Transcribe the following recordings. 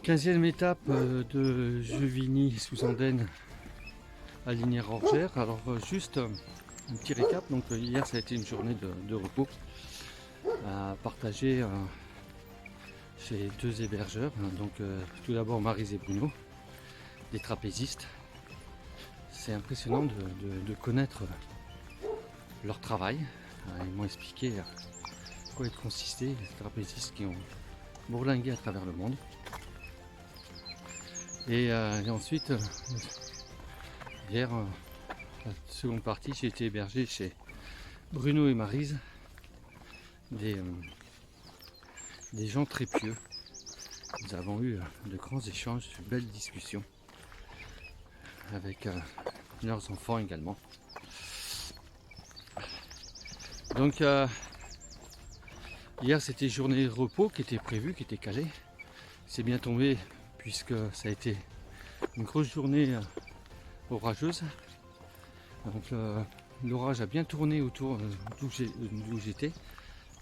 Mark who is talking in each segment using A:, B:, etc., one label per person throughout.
A: 15e étape de Jevigny sous Andenne à Lignières-Orgères. Alors juste un petit récap. Donc hier ça a été une journée de repos à partager chez deux hébergeurs. Donc tout d'abord Maryse et Bruno, des trapézistes. C'est impressionnant de connaître leur travail. Ils m'ont expliqué quoi il consistait, les trapézistes qui ont bourlingué à travers le monde. Et ensuite, hier, la seconde partie, j'ai été hébergé chez Bruno et Maryse, des gens très pieux. Nous avons eu de grands échanges, de belles discussions avec leurs enfants également. Donc hier c'était journée de repos qui était prévue, qui était calée. C'est bien tombé puisque ça a été une grosse journée orageuse. Donc l'orage a bien tourné autour d'où j'étais,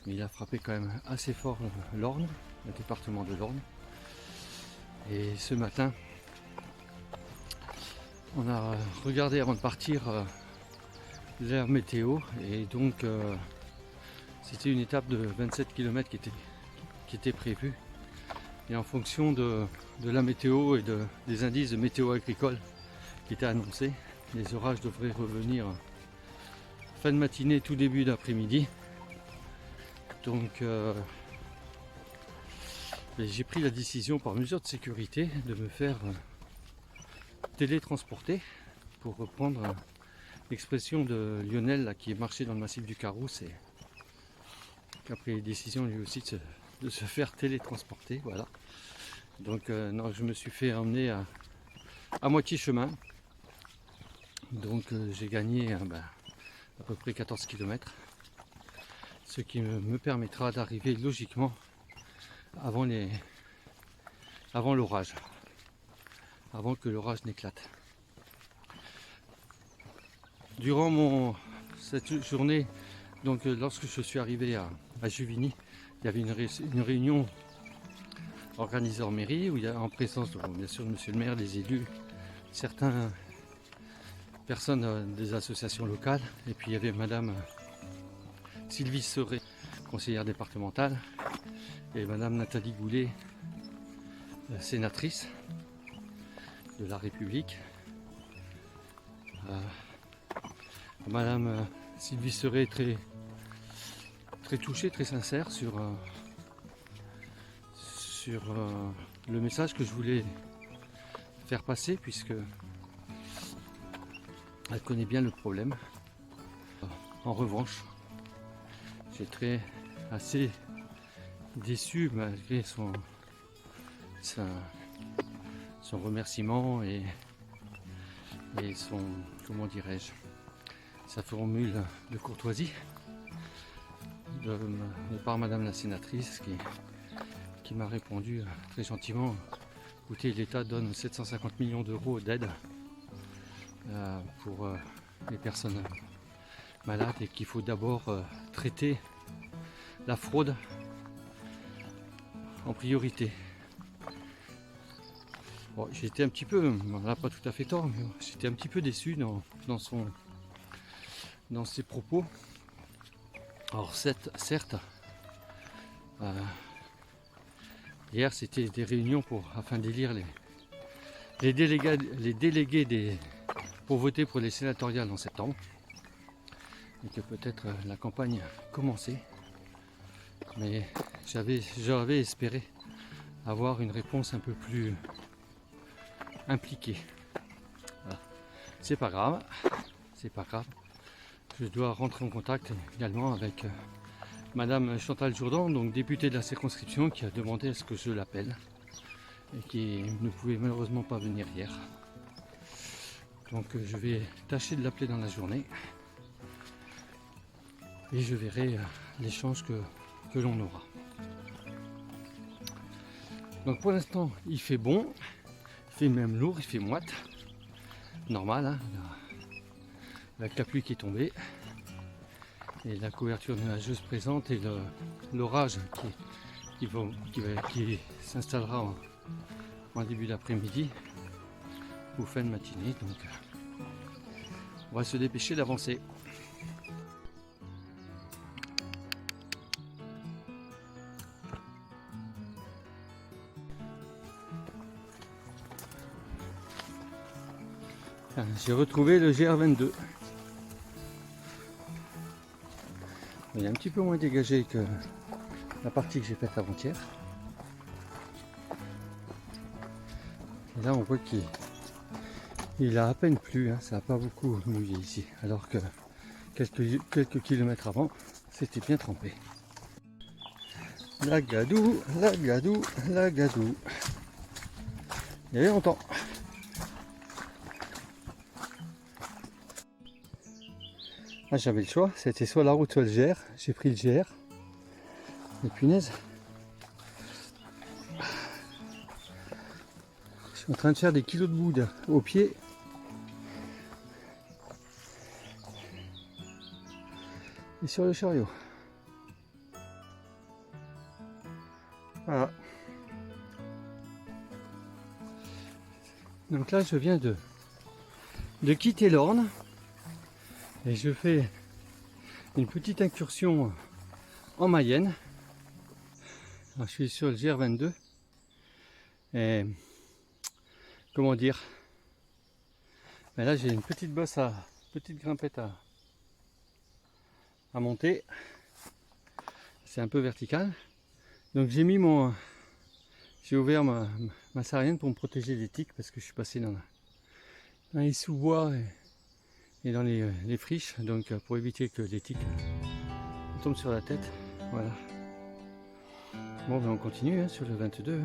A: mais il a frappé quand même assez fort l'Orne, le département de l'Orne. Et ce matin, on a regardé avant de partir l'air météo et donc c'était une étape de 27 km qui était prévue. Et en fonction de la météo et des indices de météo agricole qui étaient annoncés, les orages devraient revenir fin de matinée, tout début d'après-midi. Donc j'ai pris la décision par mesure de sécurité de me faire télétransporter, pour reprendre l'expression de Lionel là, qui est marché dans le massif du Carrousel et qui a pris la décision lui aussi de se faire télétransporter. Voilà. Donc non, je me suis fait emmener à moitié chemin. Donc j'ai gagné à peu près 14 km, ce qui me permettra d'arriver logiquement avant l'orage, avant que l'orage n'éclate. Durant cette journée, donc lorsque je suis arrivé à Juvigny, il y avait une réunion organisée en mairie où il y a en présence de, bien sûr, monsieur le maire, des élus, certaines personnes des associations locales, et puis il y avait madame Sylvie Serret, conseillère départementale, et madame Nathalie Goulet, sénatrice de la République. Madame Sylvie Serret très touchée, très sincère sur le message que je voulais faire passer, puisque elle connaît bien le problème. En revanche, j'étais assez déçu malgré son remerciement et son, comment dirais-je, sa formule de courtoisie de par madame la sénatrice qui m'a répondu très gentiment: écoutez, l'État donne 750 millions d'euros d'aide pour les personnes malades et qu'il faut d'abord traiter la fraude en priorité. Bon, j'étais un petit peu, on n'a pas tout à fait tort, mais j'étais un petit peu déçu dans ses propos. Alors certes, hier c'était des réunions afin d'élire les délégués pour voter pour les sénatoriales en septembre, et que peut-être la campagne commençait, mais j'avais espéré avoir une réponse un peu plus impliquée. Voilà. C'est pas grave. Je dois rentrer en contact également avec madame Chantal Jourdan, donc députée de la circonscription, qui a demandé à ce que je l'appelle et qui ne pouvait malheureusement pas venir hier. Donc je vais tâcher de l'appeler dans la journée et je verrai l'échange que l'on aura. Donc pour l'instant il fait bon, il fait même lourd, il fait moite, normal, hein, avec la pluie qui est tombée. et la couverture nuageuse présente et l'orage qui s'installera en début d'après-midi ou fin de matinée. Donc on va se dépêcher d'avancer. J'ai retrouvé le GR22. Il est un petit peu moins dégagé que la partie que j'ai faite avant-hier. Et là on voit qu'il a à peine plu, hein, ça n'a pas beaucoup mouillé ici, alors que quelques kilomètres avant, c'était bien trempé. La Gadou, la Gadou, la Gadou. Il y avait longtemps. Ah, j'avais le choix, c'était soit la route soit le GR. J'ai pris le GR. Et punaise. Je suis en train de faire des kilos de boue au pied. Et sur le chariot. Voilà. Donc là je viens de quitter l'Orne. Et je fais une petite incursion en Mayenne. Alors, je suis sur le GR22. Et comment dire, ben là j'ai une petite bosse petite grimpette à monter. C'est un peu vertical. Donc j'ai ouvert ma sarienne pour me protéger des tiques parce que je suis passé dans les sous-bois et dans les friches, donc pour éviter que les tiques tombent sur la tête. Voilà. Bon, ben on continue hein, sur le 22.